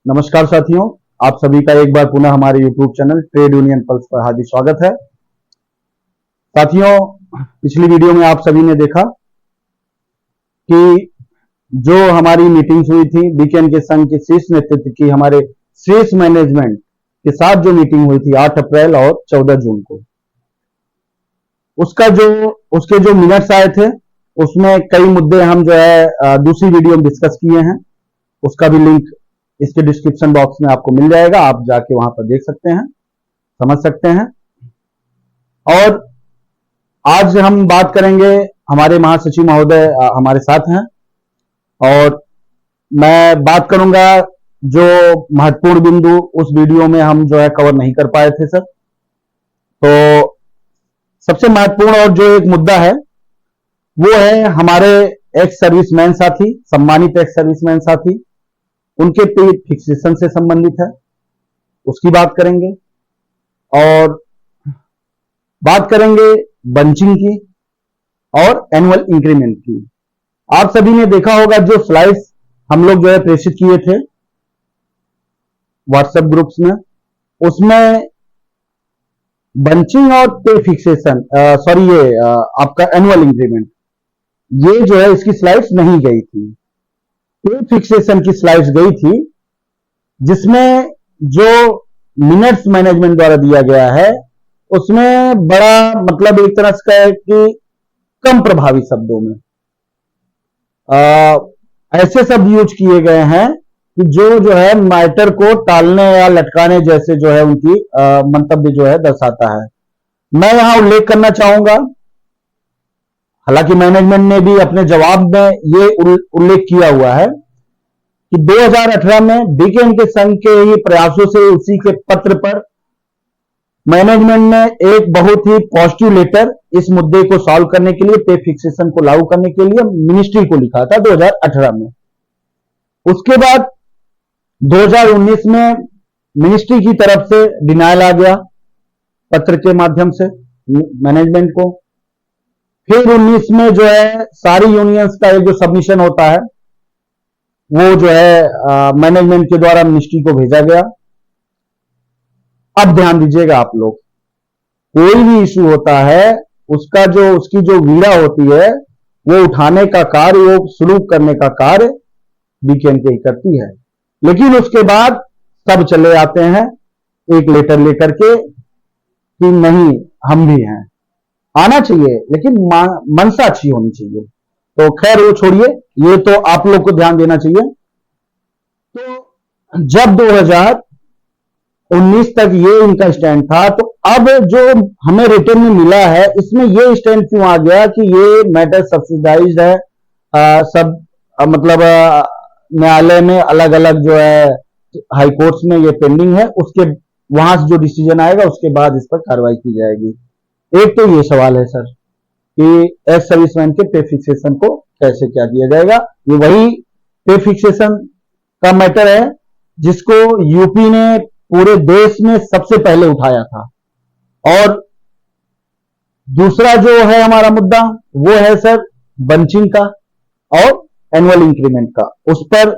नमस्कार साथियों, आप सभी का एक बार पुनः हमारे YouTube channel trade union pulse पर हार्दिक स्वागत है। साथियों, पिछली वीडियो में आप सभी ने देखा कि जो हमारी मीटिंग्स हुई थी बीकेएन के संघ के शीर्ष नेतृत्व की हमारे शीर्ष मैनेजमेंट के साथ जो मीटिंग हुई थी 8 अप्रैल और 14 जून को, उसके जो मिनट्स आए थे उसमें कई मुद्दे हम जो है दूसरी वीडियो में डिस्कस किए हैं। उसका भी लिंक इसके डिस्क्रिप्शन बॉक्स में आपको मिल जाएगा, आप जाके वहां पर देख सकते हैं, समझ सकते हैं। और आज हम बात करेंगे, हमारे महासचिव महोदय हमारे साथ हैं और मैं बात करूंगा जो महत्वपूर्ण बिंदु उस वीडियो में हम जो है कवर नहीं कर पाए थे सर। तो सबसे महत्वपूर्ण और जो एक मुद्दा है वो है हमारे एक्स सर्विसमैन साथी, सम्मानित एक्स सर्विसमैन साथी, उनके पे फिक्सेशन से संबंधित है, उसकी बात करेंगे। और बात करेंगे बंचिंग की और एनुअल इंक्रीमेंट की। आप सभी ने देखा होगा जो स्लाइड्स हम लोग जो है प्रेषित किए थे व्हाट्सएप ग्रुप्स में, उसमें बंचिंग और पे फिक्सेशन आपका एनुअल इंक्रीमेंट, ये जो है इसकी स्लाइड्स नहीं गई थी। पे फिक्सेशन की स्लाइड्स गई थी, जिसमें जो मिनट्स मैनेजमेंट द्वारा दिया गया है उसमें बड़ा मतलब एक तरह से है कि कम प्रभावी शब्दों में ऐसे शब्द यूज किए गए हैं कि जो है मैटर को टालने या लटकाने जैसे जो है उनकी मंतव्य जो है दर्शाता है। मैं यहां उल्लेख करना चाहूंगा, हालांकि मैनेजमेंट ने भी अपने जवाब में ये उल्लेख किया हुआ है कि 2018 में बीकेएन के संघ के ही प्रयासों से उसी के पत्र पर मैनेजमेंट ने एक बहुत ही पॉजिटिव लेटर इस मुद्दे को सॉल्व करने के लिए, पे फिक्सेशन को लागू करने के लिए मिनिस्ट्री को लिखा था 2018 में। उसके बाद 2019 में मिनिस्ट्री की तरफ से डिनायल आ गया पत्र के माध्यम से मैनेजमेंट को। फिर 19 में जो है सारी यूनियंस का एक जो सबमिशन होता है वो जो है मैनेजमेंट के द्वारा मिनिस्ट्री को भेजा गया। अब ध्यान दीजिएगा आप लोग, कोई भी इशू होता है उसकी जो वीड़ा होती है वो उठाने का कार्य, वो शुरू करने का कार्य बीकेएन के ही करती है। लेकिन उसके बाद सब चले आते हैं एक लेटर लेकर के कि नहीं हम भी हैं, आना चाहिए लेकिन मनसा अच्छी होनी चाहिए। तो खैर वो छोड़िए, ये तो आप लोग को ध्यान देना चाहिए। तो जब 2019 तक ये इनका स्टैंड था, तो अब जो हमें रिटर्न में मिला है इसमें ये स्टैंड क्यों आ गया कि ये मैटर सब्सिडाइज्ड है, सब मतलब न्यायालय में अलग अलग जो है हाई कोर्ट्स में ये पेंडिंग है, उसके वहां से जो डिसीजन आएगा उसके बाद इस पर कार्रवाई की जाएगी। एक तो ये सवाल है सर कि एक्स सर्विसमैन के पे फिक्सेशन को कैसे क्या किया जाएगा। ये वही पे फिक्सेशन का मैटर है जिसको यूपी ने पूरे देश में सबसे पहले उठाया था। और दूसरा जो है हमारा मुद्दा वो है सर बंचिंग का और एनुअल इंक्रीमेंट का। उस पर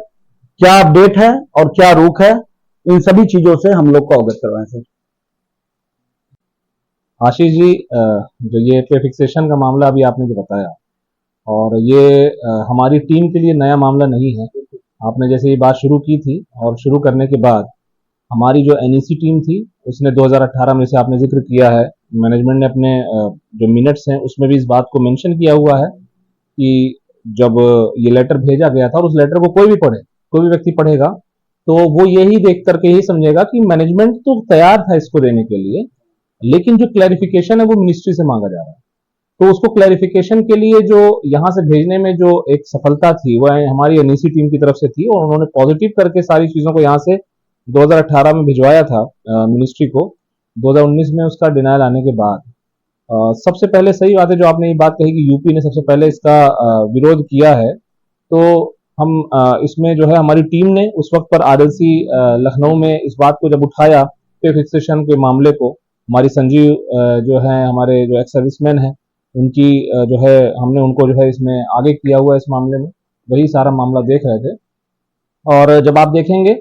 क्या अपडेट है और क्या रुख है, इन सभी चीजों से हम लोग को अवगत करवाएं सर। आशीष जी, जो ये पे फिक्सेशन का मामला अभी आपने जो बताया, और ये हमारी टीम के लिए नया मामला नहीं है। आपने जैसे ये बात शुरू की थी और शुरू करने के बाद हमारी जो एनईसी टीम थी उसने 2018 में से आपने जिक्र किया है, मैनेजमेंट ने अपने जो मिनट्स हैं उसमें भी इस बात को मेंशन किया हुआ है कि जब ये लेटर भेजा गया था और उस लेटर को कोई भी व्यक्ति पढ़ेगा तो वो यही देख करके ही समझेगा कि मैनेजमेंट तो तैयार था इसको देने के लिए, लेकिन जो क्लैरिफिकेशन है वो मिनिस्ट्री से मांगा जा रहा है। तो उसको क्लैरिफिकेशन के लिए जो यहाँ से भेजने में जो एक सफलता थी वो हमारी एनईसी टीम की तरफ से थी, और उन्होंने पॉजिटिव करके सारी चीजों को यहाँ से 2018 में भिजवाया था मिनिस्ट्री को। 2019 में उसका डिनायल आने के बाद सबसे पहले सही बात है जो आपने ये बात कही कि यूपी ने सबसे पहले इसका विरोध किया है। तो हम इसमें जो है हमारी टीम ने उस वक्त पर आरएलसी लखनऊ में इस बात को जब उठाया पे फिक्सेशन के मामले को, हमारी संजीव जो है हमारे जो एक्स सर्विसमैन है उनकी जो है हमने उनको जो है इसमें आगे किया हुआ इस मामले में, वही सारा मामला देख रहे थे। और जब आप देखेंगे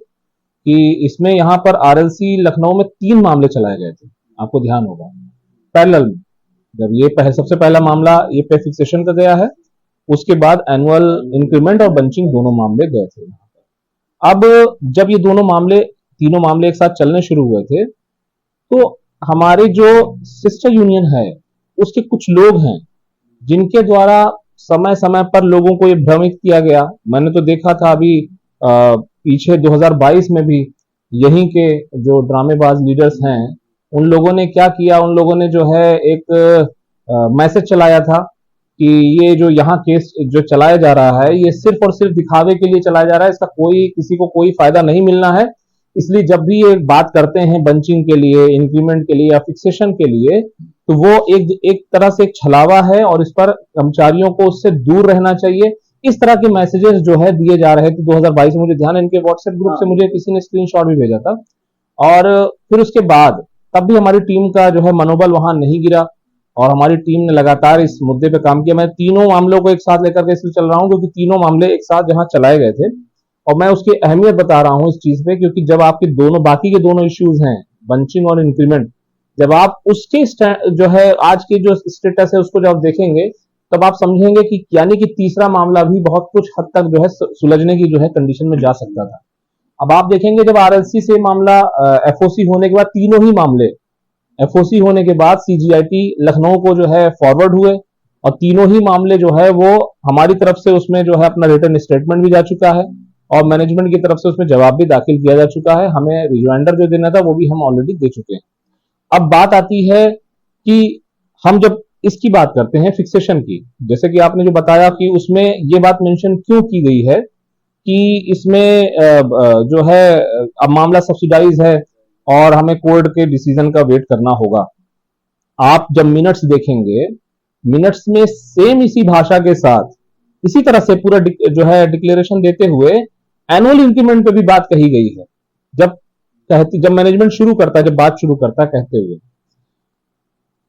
कि इसमें यहाँ पर आरएलसी लखनऊ में 3 मामले चलाए गए थे, आपको ध्यान होगा पैरेलल में। जब ये सबसे पहला मामला ये पे फिक्सेशन का गया है, उसके बाद एनुअल इंक्रीमेंट और बंचिंग दोनों मामले गए थे। अब जब ये तीनों मामले एक साथ चलने शुरू हुए थे, तो हमारे जो सिस्टर यूनियन है उसके कुछ लोग हैं जिनके द्वारा समय समय पर लोगों को ये भ्रमित किया गया। मैंने तो देखा था अभी पीछे 2022 में भी यहीं के जो ड्रामेबाज लीडर्स हैं उन लोगों ने क्या किया, उन लोगों ने जो है एक मैसेज चलाया था कि ये जो यहाँ केस जो चलाया जा रहा है ये सिर्फ और सिर्फ दिखावे के लिए चलाया जा रहा है, इसका किसी को कोई फायदा नहीं मिलना है। इसलिए जब भी ये बात करते हैं बंचिंग के लिए, इंक्रीमेंट के लिए या फिक्सेशन के लिए, तो वो एक तरह से एक छलावा है और इस पर कर्मचारियों को उससे दूर रहना चाहिए। इस तरह के मैसेजेस जो है दिए जा रहे थे 2022 में। मुझे ध्यान है इनके व्हाट्सएप ग्रुप से मुझे किसी ने स्क्रीनशॉट भी भेजा था। और फिर उसके बाद तब भी हमारी टीम का जो है मनोबल वहां नहीं गिरा और हमारी टीम ने लगातार इस मुद्दे पे काम किया। मैं तीनों मामलों को एक साथ लेकर के इसलिए चल रहा हूं क्योंकि तीनों मामले एक साथ जहां चलाए गए थे, और मैं उसकी अहमियत बता रहा हूं इस चीज पे क्योंकि जब आपके बाकी के दोनों इश्यूज हैं बंचिंग और इंक्रीमेंट, जब आप उसके जो है आज की जो स्टेटस है उसको जब देखेंगे तब आप समझेंगे कि यानी कि तीसरा मामला भी बहुत कुछ हद तक जो है सुलझने की जो है कंडीशन में जा सकता था। अब आप देखेंगे जब आरएलसी से मामला एफओसी होने के बाद तीनों ही मामले एफओसी होने के बाद सीजीआईटी लखनऊ को जो है फॉरवर्ड हुए और तीनों ही मामले जो है वो हमारी तरफ से उसमें जो है अपना रिटर्न स्टेटमेंट भी जा चुका है और मैनेजमेंट की तरफ से उसमें जवाब भी दाखिल किया जा चुका है। हमें रिमाइंडर जो देना था वो भी हम ऑलरेडी दे चुके हैं। अब बात आती है कि हम जब इसकी बात करते हैं फिक्सेशन की, जैसे कि आपने जो बताया कि उसमें ये बात मेंशन क्यों की गई है कि इसमें जो है अब मामला सब्सिडाइज है और हमें कोर्ट के डिसीजन का वेट करना होगा। आप जब मिनट्स देखेंगे, मिनट्स में सेम इसी भाषा के साथ इसी तरह से पूरा जो है डिक्लेरेशन देते हुए एनुअल इंक्रीमेंट पे भी बात कही गई है। जब मैनेजमेंट शुरू करता है, जब बात शुरू करता है कहते हुए,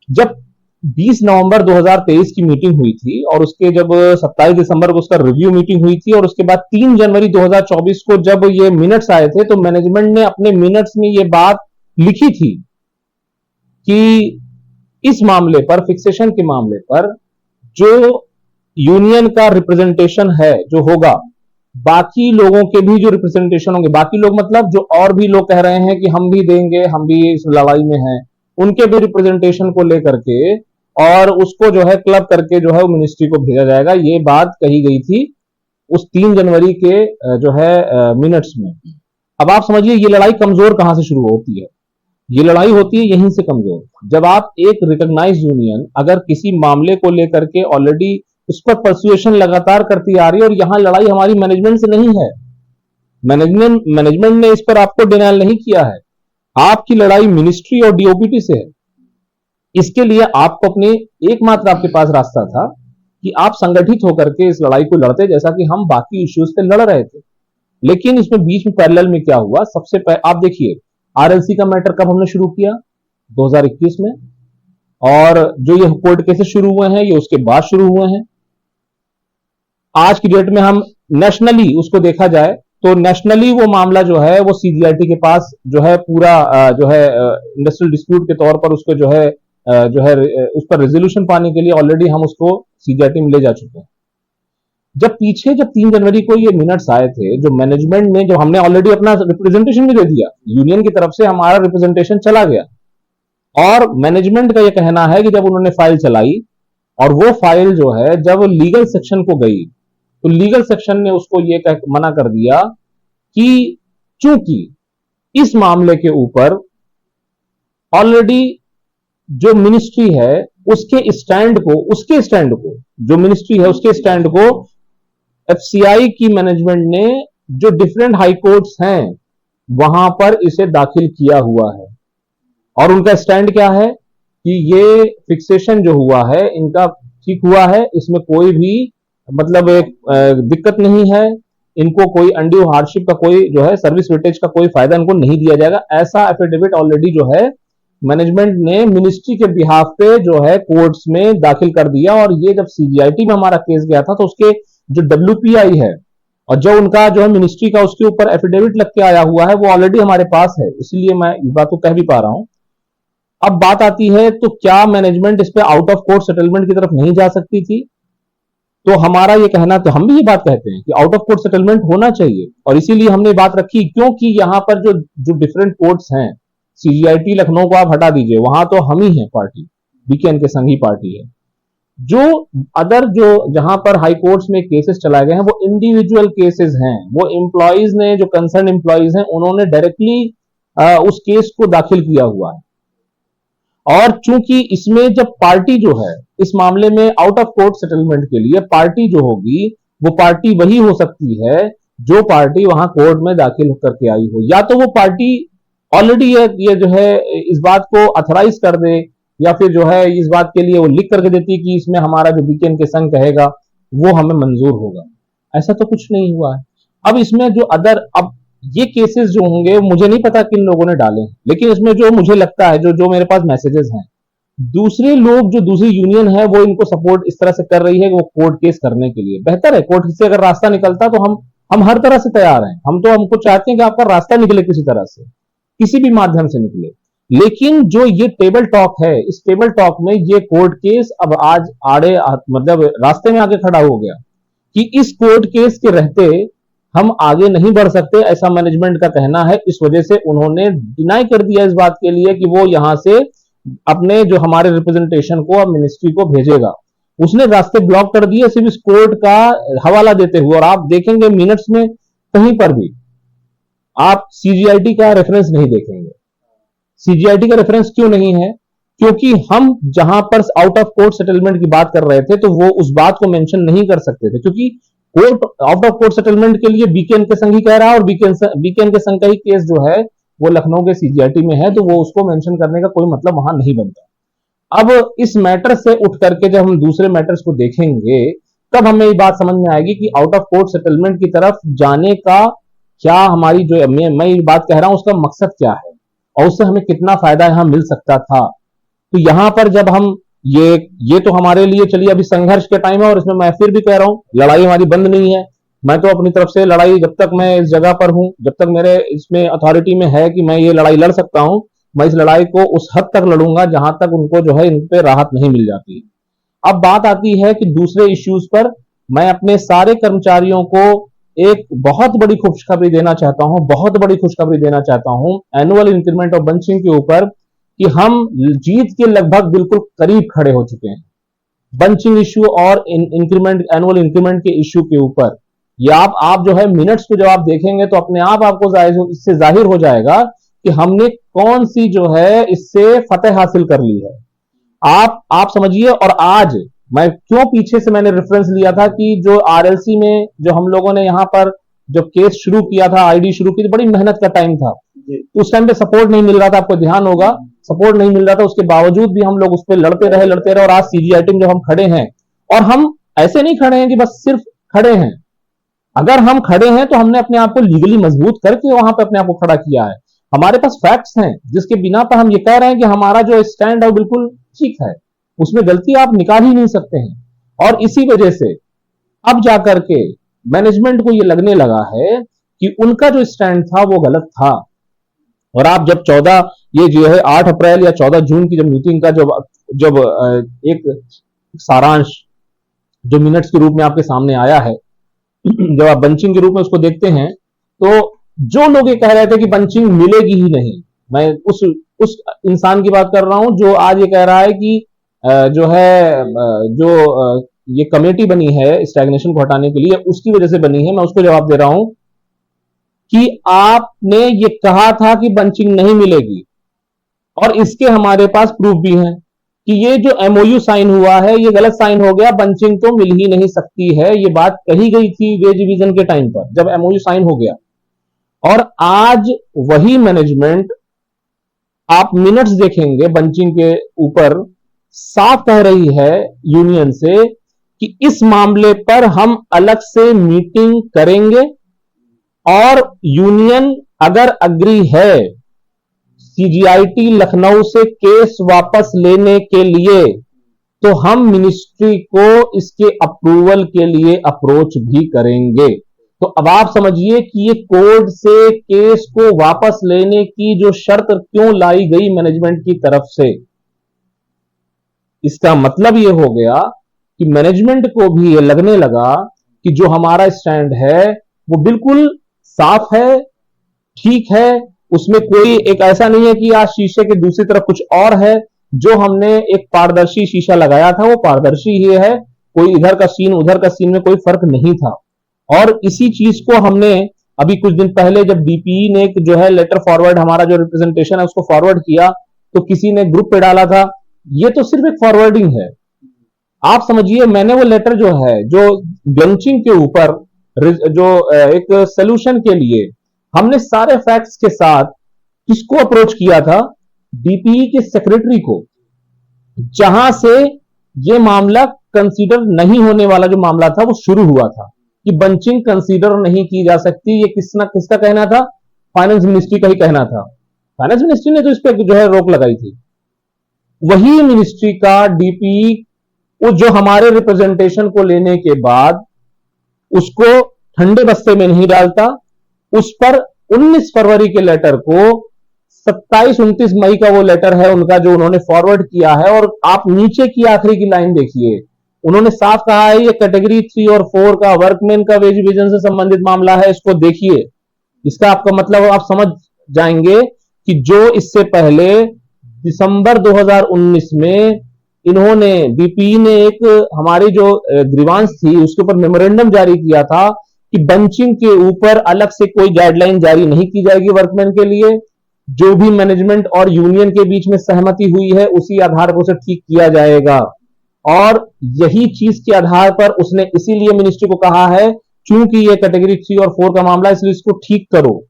जब 20 नवंबर 2023 की मीटिंग हुई थी और उसके जब 27 दिसंबर को उसका रिव्यू मीटिंग हुई थी और उसके बाद 3 जनवरी 2024 को जब ये मिनट्स आए थे तो मैनेजमेंट ने अपने मिनट्स में ये बात लिखी थी कि इस मामले पर, फिक्सेशन के मामले पर जो यूनियन का रिप्रेजेंटेशन है जो होगा, बाकी लोगों के भी जो रिप्रेजेंटेशन होंगे, बाकी लोग मतलब जो और भी लोग कह रहे हैं कि हम भी देंगे, हम भी इस लड़ाई में हैं, उनके भी रिप्रेजेंटेशन को लेकर के और उसको जो है क्लब करके जो है वो मिनिस्ट्री को भेजा जाएगा। ये बात कही गई थी उस 3 जनवरी के जो है मिनट्स में। अब आप समझिए ये लड़ाई कमजोर कहां से शुरू होती है। ये लड़ाई होती है यहीं से कमजोर, जब आप एक रिकॉग्नाइज्ड यूनियन अगर किसी मामले को लेकर के ऑलरेडी उस पर परसुएशन लगातार करती आ रही है और यहां लड़ाई हमारी मैनेजमेंट से नहीं है, मैनेजमेंट ने इस पर आपको डिनायल नहीं किया है, आपकी लड़ाई मिनिस्ट्री और डीओपीटी से है। इसके लिए आपको अपने एकमात्र आपके पास रास्ता था कि आप संगठित होकर के इस लड़ाई को लड़ते जैसा कि हम बाकी इश्यूज पे लड़ रहे थे। लेकिन इसमें बीच में पैरेलल में क्या हुआ, सबसे पहले आप देखिए आरएलसी का मैटर कब हमने शुरू किया, 2021 में, और जो ये कोर्ट केसेस शुरू हुए हैं ये उसके बाद शुरू हुए हैं। आज की डेट में हम नेशनली उसको देखा जाए तो नेशनली वो मामला जो है वो सीजीआईटी के पास जो है पूरा जो है इंडस्ट्रियल डिस्प्यूट के तौर पर उसको जो है उस पर रेजोल्यूशन पाने के लिए ऑलरेडी हम उसको सीजीआईटी में ले जा चुके हैं। जब 3 जनवरी को ये मिनट्स आए थे, जो मैनेजमेंट ने, जो हमने ऑलरेडी अपना रिप्रेजेंटेशन भी दे दिया, यूनियन की तरफ से हमारा रिप्रेजेंटेशन चला गया और मैनेजमेंट का ये कहना है कि जब उन्होंने फाइल चलाई और वो फाइल जो है जब लीगल सेक्शन को गई तो लीगल सेक्शन ने उसको ये मना कर दिया कि चूंकि इस मामले के ऊपर ऑलरेडी जो मिनिस्ट्री है उसके स्टैंड को जो मिनिस्ट्री है उसके स्टैंड को एफसीआई की मैनेजमेंट ने जो डिफरेंट हाई कोर्ट्स हैं वहां पर इसे दाखिल किया हुआ है और उनका स्टैंड क्या है कि ये फिक्सेशन जो हुआ है इनका ठीक हुआ है, इसमें कोई भी मतलब एक दिक्कत नहीं है, इनको कोई अनड्यू हार्डशिप का कोई जो है सर्विस वेटेज का कोई फायदा इनको नहीं दिया जाएगा। ऐसा एफिडेविट ऑलरेडी जो है मैनेजमेंट ने मिनिस्ट्री के बिहाफ पे जो है कोर्ट्स में दाखिल कर दिया और ये जब सीजीआईटी में हमारा केस गया था तो उसके जो डब्ल्यूपीआई है और जो उनका जो है मिनिस्ट्री का उसके ऊपर एफिडेविट लग के आया हुआ है वो ऑलरेडी हमारे पास है, इसलिए मैं इस बात को कह भी पा रहा हूं। अब बात आती है तो क्या मैनेजमेंट इस पे आउट ऑफ कोर्ट सेटलमेंट की तरफ नहीं जा सकती थी? तो हमारा ये कहना, तो हम भी ये बात कहते हैं कि आउट ऑफ कोर्ट सेटलमेंट होना चाहिए, और इसीलिए हमने बात रखी, क्योंकि यहां पर जो जो डिफरेंट कोर्ट्स हैं, सीजीआईटी लखनऊ को आप हटा दीजिए, वहां तो हम ही हैं पार्टी, बीकेएन के संघी पार्टी है। जो अदर जो जहां पर हाई कोर्ट्स में केसेस चलाए गए हैं वो इंडिविजुअल केसेस हैं, वो एम्प्लॉइज ने, जो कंसर्न एम्प्लॉइज हैं, उन्होंने डायरेक्टली उस केस को दाखिल किया हुआ है। और चूंकि इसमें जब पार्टी जो है इस मामले में आउट ऑफ कोर्ट सेटलमेंट के लिए पार्टी जो होगी वो पार्टी वही हो सकती है जो पार्टी वहां कोर्ट में दाखिल करके आई हो, या तो वो पार्टी ऑलरेडी ये जो है इस बात को अथराइज कर दे, या फिर जो है इस बात के लिए वो लिख करके देती कि इसमें हमारा जो बीकेएन के संघ कहेगा वो हमें मंजूर होगा। ऐसा तो कुछ नहीं हुआ है। अब इसमें जो अदर, अब ये केसेस जो होंगे मुझे नहीं पता किन लोगों ने डाले हैं, लेकिन इसमें जो मुझे लगता है, जो जो मेरे पास मैसेजेस हैं, दूसरे लोग, जो दूसरी यूनियन है वो इनको सपोर्ट इस तरह से कर रही है कि वो कोर्ट केस करने के लिए। बेहतर है, कोर्ट से अगर रास्ता निकलता तो हम हर तरह से तैयार हैं, हमको चाहते हैं कि आपका रास्ता निकले किसी तरह से, किसी भी माध्यम से निकले। लेकिन जो ये टेबल टॉक है, इस टेबल टॉक में ये कोर्ट केस अब आज आड़े मतलब रास्ते में आके खड़ा हो गया कि इस कोर्ट केस के रहते हम आगे नहीं बढ़ सकते, ऐसा मैनेजमेंट का कहना है। इस वजह से उन्होंने डिनाई कर दिया इस बात के लिए कि वो यहां से अपने जो हमारे रिप्रेजेंटेशन को और मिनिस्ट्री को भेजेगा। उसने रास्ते ब्लॉक कर दिए सिर्फ इस कोर्ट का हवाला देते हुए, और आप देखेंगे मिनट्स में कहीं पर भी आप सीजीआईटी का रेफरेंस नहीं देखेंगे। सीजीआईटी का रेफरेंस क्यों नहीं है? क्योंकि हम जहां पर आउट ऑफ कोर्ट सेटलमेंट की बात कर रहे थे तो वो उस बात को मेंशन नहीं कर सकते थे, क्योंकि court out of court settlement के लिए बीकेएन के संघ ही कह रहा है, और बीकेएन के संघ का ही केस जो है वो लखनऊ के सीजीआईटी में है, तो वो उसको मेंशन करने का कोई मतलब वहां नहीं बनता। अब इस मैटर से उठ करके जब हम दूसरे मैटर्स को देखेंगे तब हमें ये बात समझ में आएगी कि आउट ऑफ कोर्ट सेटलमेंट की तरफ जाने का क्या हमारी जो मैं ये बात कह रहा हूं उसका मकसद क्या है और उससे हमें कितना फायदा यहां मिल सकता था। तो यहां पर जब हम ये तो हमारे लिए, चलिए अभी संघर्ष के टाइम है, और इसमें मैं फिर भी कह रहा हूं लड़ाई हमारी बंद नहीं है। मैं तो अपनी तरफ से लड़ाई, जब तक मैं इस जगह पर हूं, जब तक मेरे इसमें अथॉरिटी में है कि मैं ये लड़ाई लड़ सकता हूं, मैं इस लड़ाई को उस हद तक लड़ूंगा जहां तक उनको जो है इन पे राहत नहीं मिल जाती। अब बात आती है कि दूसरे इश्यूज पर मैं अपने सारे कर्मचारियों को एक बहुत बड़ी खुशखबरी देना चाहता हूं, बहुत बड़ी खुशखबरी देना चाहता हूं एनुअल इंक्रीमेंट और बंचिंग के ऊपर, कि हम जीत के लगभग बिल्कुल करीब खड़े हो चुके हैं बंचिंग इश्यू और इंक्रीमेंट, एनुअल इंक्रीमेंट के इश्यू के ऊपर। ये आप जो है मिनट्स को जब आप देखेंगे तो अपने आप आपको इससे जाहिर हो जाएगा कि हमने कौन सी जो है इससे फतेह हासिल कर ली है। आप समझिए। और आज मैं क्यों पीछे से मैंने रेफरेंस लिया था कि जो आरएलसी में जो हम लोगों ने यहां पर जो केस शुरू किया था, आईडी शुरू की थी, बड़ी मेहनत का टाइम था, उस टाइम पे सपोर्ट नहीं मिल रहा था, आपको ध्यान होगा, सपोर्ट नहीं मिल रहा था, उसके बावजूद भी हम लोग उस पर लड़ते रहे, और आज सीजीआईटी में जब हम खड़े हैं, और हम ऐसे नहीं खड़े हैं कि बस सिर्फ खड़े हैं, अगर हम खड़े हैं तो हमने अपने आप को लीगली मजबूत करके वहां पे अपने आप को खड़ा किया है। हमारे पास फैक्ट्स हैं जिसके बिना पर हम ये कह रहे हैं कि हमारा जो स्टैंड है बिल्कुल ठीक है, उसमें गलती आप निकाल ही नहीं सकते हैं। और इसी वजह से अब जाकर के मैनेजमेंट को ये लगने लगा है कि उनका जो स्टैंड था वो गलत था। और आप जब 14 ये जो है 8 अप्रैल या 14 जून की जब मीटिंग का जब एक सारांश जो मिनट्स के रूप में आपके सामने आया है, जब आप बंचिंग के रूप में उसको देखते हैं, तो जो लोग ये कह रहे थे कि बंचिंग मिलेगी ही नहीं, मैं उस इंसान की बात कर रहा हूं जो आज ये कह रहा है कि जो है ये कमेटी बनी है स्टैग्नेशन को हटाने के लिए, उसकी वजह से बनी है। मैं उसको जवाब दे रहा हूं कि आपने ये कहा था कि बंचिंग नहीं मिलेगी, और इसके हमारे पास प्रूफ भी हैं कि ये जो एमओयू साइन हुआ है ये गलत साइन हो गया, बंचिंग तो मिल ही नहीं सकती है। ये बात कही गई थी वेज डिवीजन के टाइम पर जब एमओयू साइन हो गया, और आज वही मैनेजमेंट, आप मिनट्स देखेंगे बंचिंग के ऊपर, साफ कह रही है यूनियन से कि इस मामले पर हम अलग से मीटिंग करेंगे, और यूनियन अगर अग्री है सीजीआईटी लखनऊ से केस वापस लेने के लिए, तो हम मिनिस्ट्री को इसके अप्रूवल के लिए अप्रोच भी करेंगे। तो अब आप समझिए कि ये कोर्ट से केस को वापस लेने की जो शर्त क्यों लाई गई मैनेजमेंट की तरफ से। इसका मतलब ये हो गया कि मैनेजमेंट को भी ये लगने लगा कि जो हमारा स्टैंड है वो बिल्कुल साफ है, ठीक है, उसमें कोई एक ऐसा नहीं है कि आज शीशे के दूसरी तरफ कुछ और है। जो हमने एक पारदर्शी शीशा लगाया था वो पारदर्शी ही है, कोई इधर का सीन उधर का सीन में कोई फर्क नहीं था। और इसी चीज को हमने अभी कुछ दिन पहले जब डीपीई ने जो है लेटर फॉरवर्ड, हमारा जो रिप्रेजेंटेशन है उसको फॉरवर्ड किया, तो किसी ने ग्रुप पे डाला था, ये तो सिर्फ एक फॉरवर्डिंग है। आप समझिए मैंने वो लेटर जो है, जो बेंचिंग के ऊपर जो एक सोल्यूशन के लिए हमने सारे फैक्ट्स के साथ किसको अप्रोच किया था, डीपीई के सेक्रेटरी को, जहां से ये मामला कंसीडर नहीं होने वाला जो मामला था वो शुरू हुआ था कि बंचिंग कंसीडर नहीं की जा सकती। ये किसका कहना था, फाइनेंस मिनिस्ट्री का ही कहना था। फाइनेंस मिनिस्ट्री ने तो इस पर जो है रोक लगाई थी। वही मिनिस्ट्री का डीपीई वो जो हमारे रिप्रेजेंटेशन को लेने के बाद उसको ठंडे बस्ते में नहीं डालता, उस पर 19 फरवरी के लेटर को 27-29 मई का वो लेटर है उनका जो उन्होंने फॉरवर्ड किया है। और आप नीचे की आखिरी की लाइन देखिए, उन्होंने साफ कहा है ये कैटेगरी 3 और 4 का वर्कमैन का वेज डिवीजन से संबंधित मामला है, इसको देखिए। इसका आपका मतलब आप समझ जाएंगे कि जो इससे पहले दिसंबर 2019 में इन्होंने डीपीई ने एक हमारी जो ग्रीवांस थी उसके ऊपर मेमोरेंडम जारी किया था कि बंचिंग के ऊपर अलग से कोई गाइडलाइन जारी नहीं की जाएगी वर्कमैन के लिए, जो भी मैनेजमेंट और यूनियन के बीच में सहमति हुई है उसी आधार पर उसे ठीक किया जाएगा। और यही चीज के आधार पर उसने इसीलिए मिनिस्ट्री को कहा है क्योंकि ये कैटेगरी 3 और 4 का मामला है इसलिए इसको ठीक करो,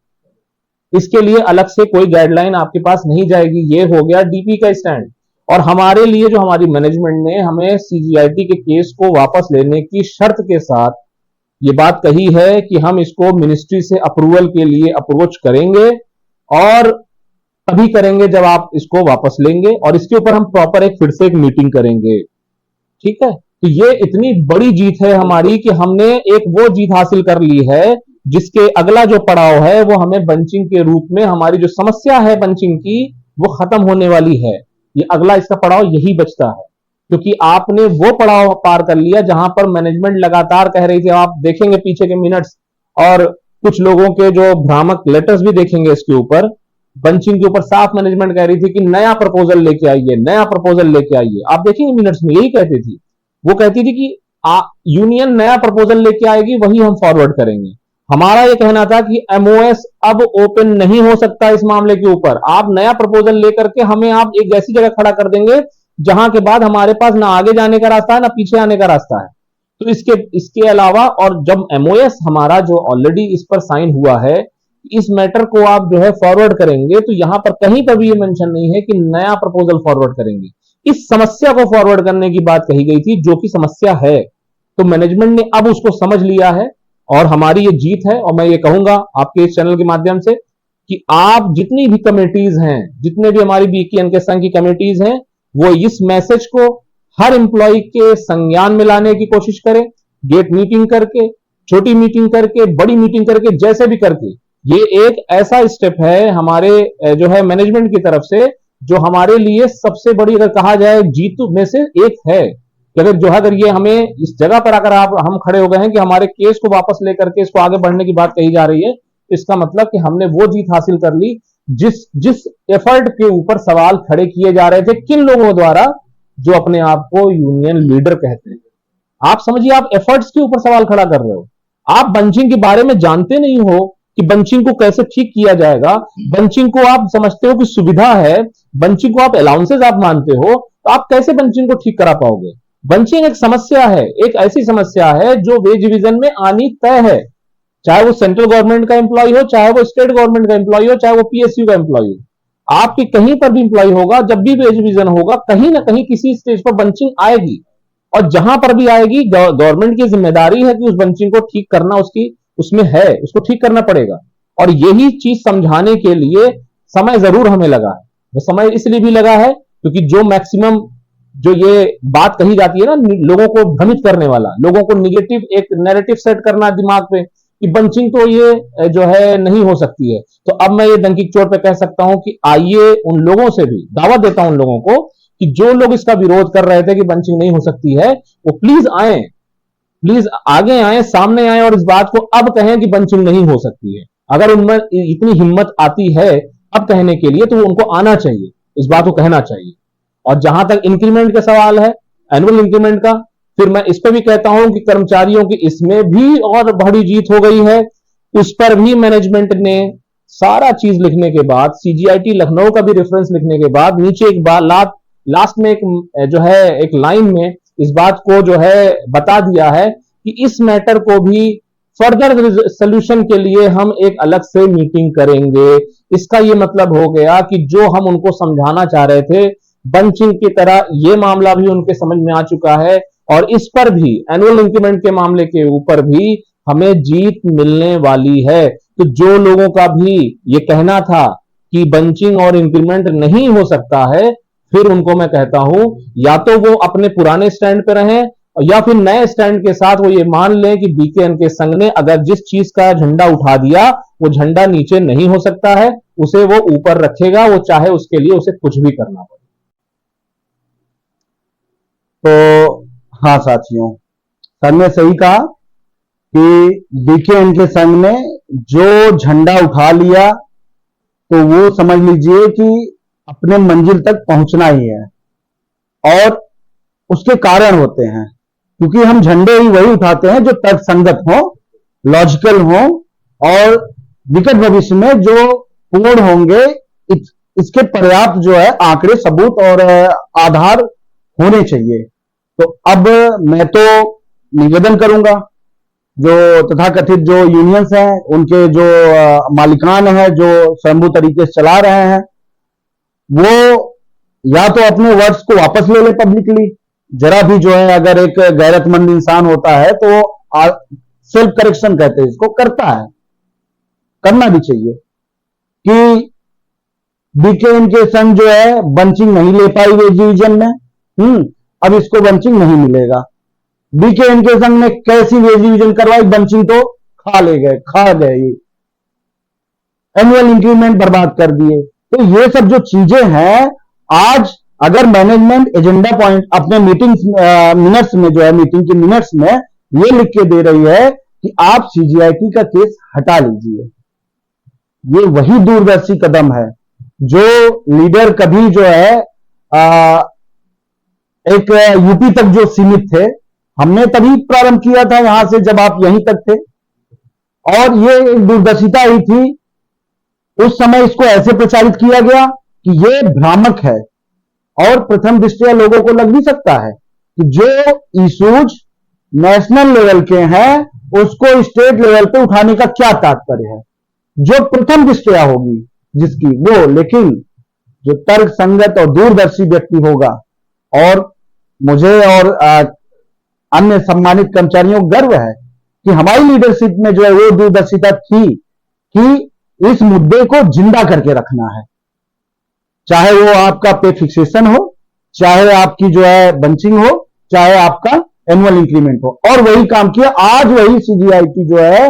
इसके लिए अलग से कोई गाइडलाइन आपके पास नहीं जाएगी। ये हो गया डीपी का स्टैंड। और हमारे लिए जो हमारी मैनेजमेंट ने हमें सीजीआईटी के केस को वापस लेने की शर्त के साथ ये बात कही है कि हम इसको मिनिस्ट्री से अप्रूवल के लिए अप्रोच करेंगे और तभी करेंगे जब आप इसको वापस लेंगे, और इसके ऊपर हम प्रॉपर एक फिर से एक मीटिंग करेंगे। ठीक है, तो ये इतनी बड़ी जीत है हमारी कि हमने एक वो जीत हासिल कर ली है जिसके अगला जो पड़ाव है वो हमें बंचिंग के रूप में, हमारी जो समस्या है बंचिंग की वो खत्म होने वाली है। ये अगला इसका पड़ाव यही बचता है, क्योंकि आपने वो पड़ाव पार कर लिया जहां पर मैनेजमेंट लगातार कह रही थी, आप देखेंगे पीछे के मिनट्स और कुछ लोगों के जो भ्रामक लेटर्स भी देखेंगे इसके ऊपर, बंचिंग के ऊपर साफ मैनेजमेंट कह रही थी कि नया प्रपोजल लेके आइए, नया प्रपोजल लेके आइए। आप देखेंगे मिनट्स में यही कहती थी, वो कहती थी कि यूनियन नया प्रपोजल लेके आएगी वही हम फॉरवर्ड करेंगे। हमारा ये कहना था कि एमओएस अब ओपन नहीं हो सकता इस मामले के ऊपर, आप नया प्रपोजल लेकर के हमें आप एक ऐसी जगह खड़ा कर देंगे जहां के बाद हमारे पास ना आगे जाने का रास्ता है ना पीछे आने का रास्ता है। तो इसके अलावा, और जब एमओएस हमारा जो ऑलरेडी इस पर साइन हुआ है, इस मैटर को आप जो है फॉरवर्ड करेंगे, तो यहां पर कहीं पर भी ये मेंशन नहीं है कि नया प्रपोजल फॉरवर्ड करेंगे। इस समस्या को फॉरवर्ड करने की बात कही गई थी जो कि समस्या है। तो मैनेजमेंट ने अब उसको समझ लिया है और हमारी ये जीत है। और मैं ये कहूंगा आपके इस चैनल के माध्यम से कि आप जितनी भी कमेटीज हैं, जितने भी हमारी बीकेएन के संघ की कमेटीज हैं, वो इस मैसेज को हर एम्प्लॉय के संज्ञान में लाने की कोशिश करें, गेट मीटिंग करके, छोटी मीटिंग करके, बड़ी मीटिंग करके, जैसे भी करके। ये एक ऐसा स्टेप है हमारे जो है मैनेजमेंट की तरफ से जो हमारे लिए सबसे बड़ी, अगर कहा जाए, जीत में से एक है। अगर ये हमें इस जगह पर अगर हम खड़े हो गए हैं कि हमारे केस को वापस लेकर के इसको आगे बढ़ने की बात कही जा रही है, तो इसका मतलब कि हमने वो जीत हासिल कर ली जिस एफर्ट के ऊपर सवाल खड़े किए जा रहे थे किन लोगों द्वारा, जो अपने आप को यूनियन लीडर कहते हैं। आप समझिए, आप एफर्ट्स के ऊपर सवाल खड़ा कर रहे हो, आप बंचिंग के बारे में जानते नहीं हो कि बंचिंग को कैसे ठीक किया जाएगा। बंचिंग को आप समझते हो कि सुविधा है, बंचिंग को आप अलाउंसेस आप मानते हो, तो आप कैसे बंचिंग को ठीक करा पाओगे। बंचिंग एक समस्या है, एक ऐसी समस्या है जो वेज डिवीजन में आनी तय है, चाहे वो सेंट्रल गवर्नमेंट का एम्प्लॉय हो, चाहे वो स्टेट गवर्नमेंट का एम्प्लॉय हो, चाहे वो पीएसयू का एम्प्लॉय हो। आपकी कहीं पर भी एम्प्लॉय होगा, जब भी वेज डिवीजन होगा, कहीं ना कहीं किसी स्टेज पर बंचिंग आएगी, और जहां पर भी आएगी गवर्नमेंट की जिम्मेदारी है कि उस बंचिंग को ठीक करना उसमें है, उसको ठीक करना पड़ेगा। और यही चीज समझाने के लिए समय जरूर हमें लगा है। वो समय इसलिए भी लगा है क्योंकि जो मैक्सिमम जो ये बात कही जाती है ना, लोगों को भ्रमित करने वाला, लोगों को निगेटिव एक नैरेटिव सेट करना दिमाग पे कि बंचिंग तो ये जो है नहीं हो सकती है, तो अब मैं ये डंकी चोट पे कह सकता हूं कि आइए उन लोगों से भी दावा देता हूं, उन लोगों को कि जो लोग इसका विरोध कर रहे थे कि बंचिंग नहीं हो सकती है, वो प्लीज आए, प्लीज आगे आए, सामने आए और इस बात को अब कहें कि बंचिंग नहीं हो सकती है। अगर उनमें इतनी हिम्मत आती है अब कहने के लिए, तो उनको आना चाहिए, इस बात को कहना चाहिए। और जहां तक इंक्रीमेंट का सवाल है, एनुअल इंक्रीमेंट का, फिर मैं इस पर भी कहता हूं कि कर्मचारियों की इसमें भी और बड़ी जीत हो गई है। उस पर भी मैनेजमेंट ने सारा चीज लिखने के बाद, सीजीआईटी लखनऊ का भी रेफरेंस लिखने के बाद, नीचे एक बात लास्ट में एक जो है एक लाइन में इस बात को जो है बता दिया है कि इस मैटर को भी फर्दर सोल्यूशन के लिए हम एक अलग से मीटिंग करेंगे। इसका ये मतलब हो गया कि जो हम उनको समझाना चाह रहे थे बंचिंग की तरह, ये मामला भी उनके समझ में आ चुका है और इस पर भी एनुअल इंक्रीमेंट के मामले के ऊपर भी हमें जीत मिलने वाली है। तो जो लोगों का भी ये कहना था कि बंचिंग और इंक्रीमेंट नहीं हो सकता है, फिर उनको मैं कहता हूं या तो वो अपने पुराने स्टैंड पे रहें या फिर नए स्टैंड के साथ वो ये मान लें कि बीकेएन के संघ ने अगर जिस चीज का झंडा उठा दिया वो झंडा नीचे नहीं हो सकता है, उसे वो ऊपर रखेगा, वो चाहे उसके लिए उसे कुछ भी करना पड़े। तो हाँ साथियों, सर ने सही कहा कि बीकेएन के संघ ने जो झंडा उठा लिया तो वो समझ लीजिए कि अपने मंजिल तक पहुंचना ही है, और उसके कारण होते हैं, क्योंकि हम झंडे ही वही उठाते हैं जो तर्कसंगत हो, लॉजिकल हो और निकट भविष्य में जो पूर्ण होंगे, इसके पर्याप्त जो है आंकड़े, सबूत और आधार होने चाहिए। तो अब मैं तो निवेदन करूंगा जो तथाकथित जो यूनियंस हैं, उनके जो मालिकान हैं, जो स्वयंभू तरीके से चला रहे हैं, वो या तो अपने वर्ड्स को वापस ले ले पब्लिकली, जरा भी जो है अगर एक गैरतमंद इंसान होता है तो सेल्फ करेक्शन कहते हैं इसको, करता है, करना भी चाहिए कि बीकेएन के संघ जो है बंचिंग नहीं ले पाई वेज डिवीजन में, अब इसको बंचिंग नहीं मिलेगा। बीकेएन के संघ ने कैसी वेज डिवीजन करवाई, बंचिंग तो खा गए, ये एनुअल इंक्रीमेंट बर्बाद कर दिए। तो ये सब जो चीजें हैं, आज अगर मैनेजमेंट एजेंडा पॉइंट अपने मीटिंग मिनट्स में जो है, मीटिंग के मिनट्स में ये लिख के दे रही है कि आप सीजीआईटी का केस हटा लीजिए, ये वही दूरदर्शी कदम है जो लीडर कभी जो है एक यूपी तक जो सीमित थे, हमने तभी प्रारंभ किया था यहां से जब आप यहीं तक थे, और ये एक दूरदर्शिता ही थी। उस समय इसको ऐसे प्रचारित किया गया कि ये भ्रामक है, और प्रथम दृष्टया लोगों को लग भी सकता है कि जो इशूज नेशनल लेवल के हैं उसको स्टेट लेवल पे उठाने का क्या तात्पर्य है, जो प्रथम दृष्टया होगी जिसकी वो, लेकिन जो तर्क संगत और दूरदर्शी व्यक्ति होगा, और मुझे और अन्य सम्मानित कर्मचारियों को गर्व है कि हमारी लीडरशिप में जो है वो दूरदर्शिता थी कि इस मुद्दे को जिंदा करके रखना है, चाहे वो आपका पे फिक्सेशन हो, चाहे आपकी जो है बंचिंग हो, चाहे आपका एनुअल इंक्रीमेंट हो, और वही काम किया। आज वही सीजीआईटी जो है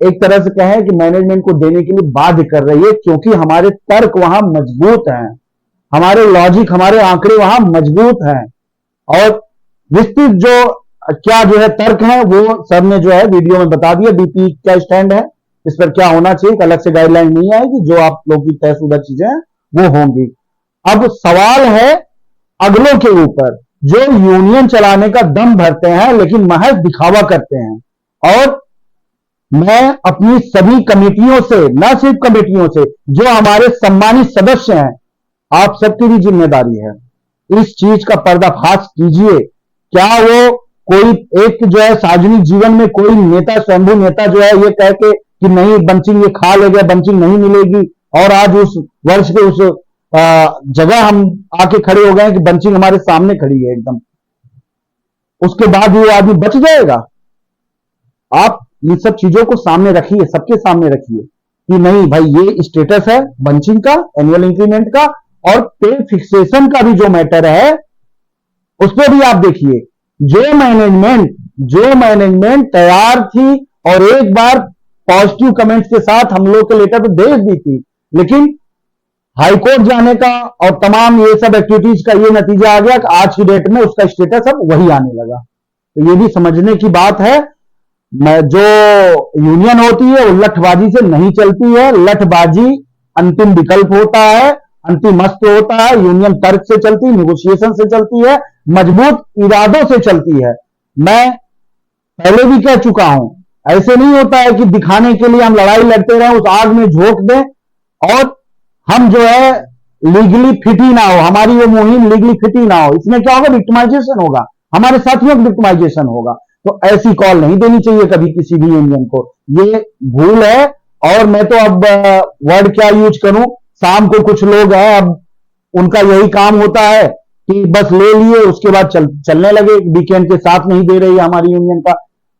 एक तरह से कहें कि मैनेजमेंट को देने के लिए बाध्य कर रही है, क्योंकि हमारे तर्क वहां मजबूत हैं, हमारे लॉजिक, हमारे आंकड़े वहां मजबूत हैं, और विस्तृत जो क्या जो है तर्क है वो सर ने जो है वीडियो में बता दिया। डीपी क्या स्टैंड है, इस पर क्या होना चाहिए, अलग से गाइडलाइन नहीं आएगी, जो आप लोग की तयशुदा चीजें हैं वो होंगी। अब सवाल है अगलों के ऊपर जो यूनियन चलाने का दम भरते हैं लेकिन महज दिखावा करते हैं, और मैं अपनी सभी कमेटियों से, न सिर्फ कमेटियों से, जो हमारे सम्मानित सदस्य हैं, आप सबकी भी जिम्मेदारी है, इस चीज का पर्दाफाश कीजिए। क्या वो कोई एक जो है सार्वजनिक जीवन में कोई नेता, स्वयंभू नेता जो है ये कह के कि नहीं बंचिंग ये खा ले गया, बंचिंग नहीं मिलेगी, और आज उस वर्ष के उस जगह हम आके खड़े हो गए कि बंचिंग हमारे सामने खड़ी है एकदम, उसके बाद वो आदमी बच जाएगा? आप इन सब चीजों को सामने रखिए, सबके सामने रखिए कि नहीं भाई ये स्टेटस है बंचिंग का, एनुअल इंक्रीमेंट का, और पे फिक्सेशन का भी जो मैटर है उस पर भी आप देखिए जो मैनेजमेंट तैयार थी और एक बार पॉजिटिव कमेंट्स के साथ हम लोग के लेटर तो भेज दी थी, लेकिन हाईकोर्ट जाने का और तमाम ये सब एक्टिविटीज का ये नतीजा आ गया कि आज की डेट में उसका स्टेटस अब वही आने लगा। तो ये भी समझने की बात है, जो यूनियन होती है वो लठबाजी से नहीं चलती है। लठबाजी अंतिम विकल्प होता है, अंतिम अस्त्र होता है। यूनियन तर्क से चलती है, निगोशिएशन से चलती है, मजबूत इरादों से चलती है। मैं पहले भी कह चुका हूं, ऐसे नहीं होता है कि दिखाने के लिए हम लड़ाई लड़ते रहे, उस आग में झोंक दें और हम जो है लीगली फिट ही ना हो, हमारी वो मुहिम लीगली फिट ही ना हो। इसमें क्या होगा, विक्टिमाइजेशन होगा, हमारे साथियों का विक्टिमाइजेशन होगा। तो ऐसी कॉल नहीं देनी चाहिए कभी किसी भी यूनियन को, ये भूल है। और मैं तो अब वर्ड क्या यूज करूं, शाम को कुछ लोग हैं, अब उनका यही काम होता है कि बस ले लिए उसके बाद चलने लगे, वीकेंड के साथ नहीं दे रही है हमारी यूनियन का।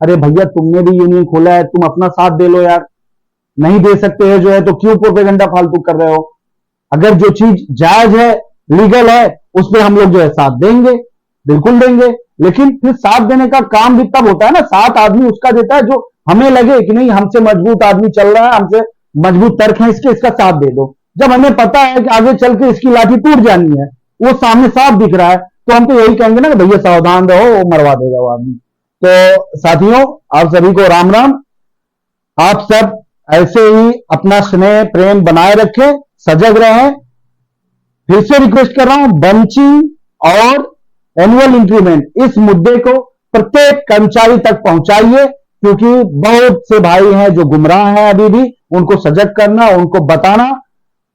अरे भैया, तुमने भी यूनियन खोला है, तुम अपना साथ दे लो यार। नहीं दे सकते हैं जो है तो क्यों प्रोपेगेंडा फालतू कर रहे हो? अगर जो चीज जायज है, लीगल है, उस पर हम लोग जो है साथ देंगे, बिल्कुल देंगे। लेकिन फिर साथ देने का काम भी तब होता है ना, साथ आदमी उसका देता है जो हमें लगे कि नहीं, हमसे मजबूत आदमी चल रहा है, हमसे मजबूत तर्क है इसके, इसका साथ दे दो। जब हमें पता है कि आगे चल के इसकी लाठी टूट जानी है, वो सामने साफ दिख रहा है, तो हम तो यही कहेंगे ना कि भैया सावधान रहो, वो मरवा देगा वो आदमी। तो साथियों, आप सभी को राम राम। आप सब ऐसे ही अपना स्नेह प्रेम बनाए रखें, सजग रहें। फिर से रिक्वेस्ट कर रहा हूं, बंचिंग और एनुअल इंक्रीमेंट, इस मुद्दे को प्रत्येक कर्मचारी तक पहुंचाइए, क्योंकि बहुत से भाई हैं जो गुमराह हैं अभी भी, उनको सजग करना, उनको बताना,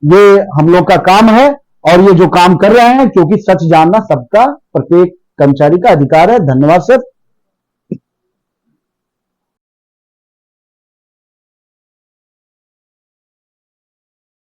ये हम लोग का काम है। और ये जो काम कर रहे हैं, क्योंकि सच जानना सबका, प्रत्येक कर्मचारी का अधिकार है। धन्यवाद सर।